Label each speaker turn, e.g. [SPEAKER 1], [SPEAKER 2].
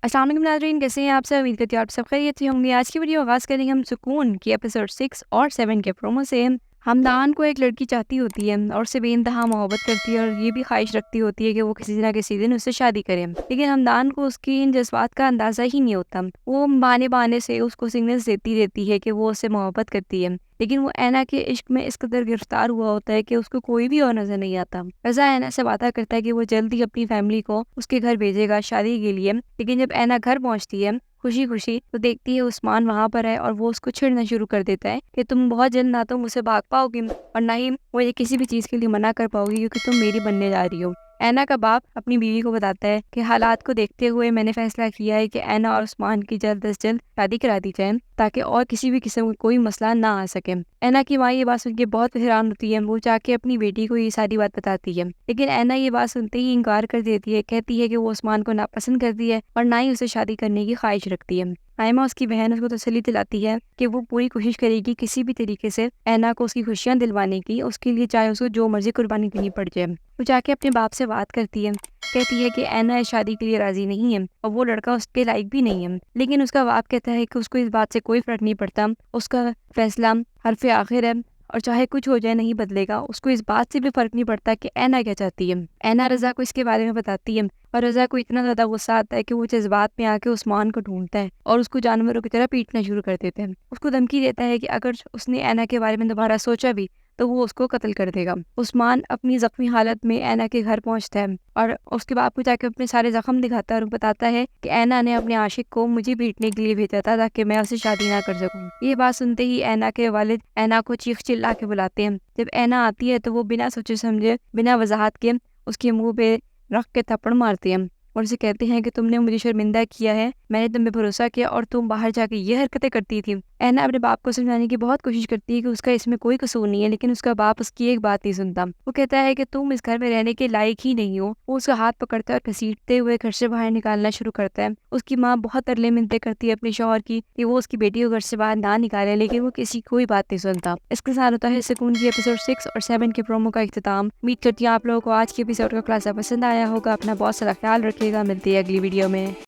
[SPEAKER 1] अस्सलाम वालेकुम नाज़रीन, कैसे हैं आप सब? उम्मीद करती हूँ आप सब खैरियत से होंगे। आज की वीडियो आगाज़ करेंगे हम सुकून की एपिसोड 6 और 7 के प्रोमो से। हमदान को एक लड़की चाहती होती है और उससे बेइंतहा मोहब्बत करती है और ये भी ख्वाहिश रखती होती है कि वो किसी ना किसी दिन उससे शादी करे। लेकिन हमदान को उसकी इन जज्बात का अंदाज़ा ही नहीं होता। वो बहाने बहाने से उसको सिग्नल्स देती रहती है कि वो उससे मोहब्बत करती है, लेकिन वो ऐना के इश्क में इस कदर गिरफ्तार हुआ होता है कि उसको कोई भी और नजर नहीं आता। रज़ा ऐना से वादा करता है कि वो जल्द ही अपनी फैमिली को उसके घर भेजेगा शादी के लिए, लेकिन जब ऐना घर पहुंचती है खुशी खुशी तो देखती है उस्मान वहां पर है और वो उसको छेड़ना शुरू कर देता है कि तुम बहुत जल्द ना तो मुझसे भाग पाओगी और ना ही मुझे किसी भी चीज के लिए मना कर पाओगी क्योंकि तुम मेरी बनने जा रही हो। ऐना का बाप अपनी बीवी को बताता है कि हालात को देखते हुए मैंने फैसला किया है कि ऐना और उस्मान की जल्द अज जल्द शादी करा दी जाए ताकि और किसी भी किस्म का कोई मसला ना आ सके। ऐना की माँ ये बात सुन के बहुत हैरान होती है। वो जाके अपनी बेटी को ये सारी बात बताती है, लेकिन ऐना ये बात सुनते ही इनकार कर देती है। कहती है कि वो उस्मान को नापसंद करती है और ना ही उसे शादी करने की ख्वाहिश रखती है। आयमा उसकी बहन उसको तसल्ली दिलाती है कि वो पूरी कोशिश करेगी किसी भी तरीके से ऐना को उसकी खुशियां दिलवाने की, उसके लिए चाहे उसको जो मर्जी कुर्बानी करनी पड़ जाए। वो जाके अपने बाप से बात करती है, कहती है कि ऐना इस शादी के लिए राजी नहीं है और वो लड़का उसके लायक भी नहीं है। लेकिन उसका बाप कहता है कि उसको इस बात से कोई फर्क नहीं पड़ता, उसका फैसला हरफ आखिर है और चाहे कुछ हो जाए नहीं बदलेगा। उसको इस बात से भी फर्क नहीं पड़ता कि ऐना क्या चाहती है। ऐना रज़ा को इसके बारे में बताती है और रज़ा को इतना ज्यादा गुस्सा आता है कि वो जज्बात में आके उस्मान को ढूंढता है और उसको जानवरों की तरह पीटना शुरू कर देते हैं। उसको धमकी देता है कि अगर उसने ऐना के बारे में दोबारा सोचा भी तो वो उसको कत्ल कर देगा। उस्मान अपनी जख्मी हालत में ऐना के घर पहुंचता है और उसके बाप को जाकर अपने सारे जख्म दिखाता है और बताता है कि ऐना ने अपने आशिक को मुझे पीटने के लिए भेजा था ताकि मैं उससे शादी ना कर सकूं। ये बात सुनते ही ऐना के वालिद ऐना को चीख चिल्ला के बुलाते हैं। जब ऐना आती है तो वो बिना सोचे समझे बिना वजाहत के उसके मुंह पे रख के थप्पड़ मारते हैं और उसे कहते हैं कि तुमने मुझे शर्मिंदा किया है, मैंने तुम पे भरोसा किया और तुम बाहर जाके ये हरकतें करती थी। ऐना अपने बाप को समझाने की बहुत कोशिश करती है कि उसका इसमें कोई कसूर नहीं है, लेकिन उसका बाप उसकी एक बात नहीं सुनता। वो कहता है कि तुम इस घर में रहने के लायक ही नहीं हो। वो उसका हाथ पकड़ता है और घसीटते हुए घर से बाहर निकालना शुरू करता है। उसकी माँ बहुत तरले मिन्नतें करती है अपने शौहर की कि वो उसकी बेटी को घर से बाहर ना निकाले, लेकिन वो किसी कोई बात नहीं सुनता। इसके साथ होता है सुकून की एपिसोड 6 और 7 के प्रोमो का इख्तिताम। उम्मीद करती हूँ आप लोगों को आज के एपिसोड का खुलासा पसंद आया होगा। अपना बहुत सारा ख्याल रखिएगा, मिलती है अगली वीडियो में।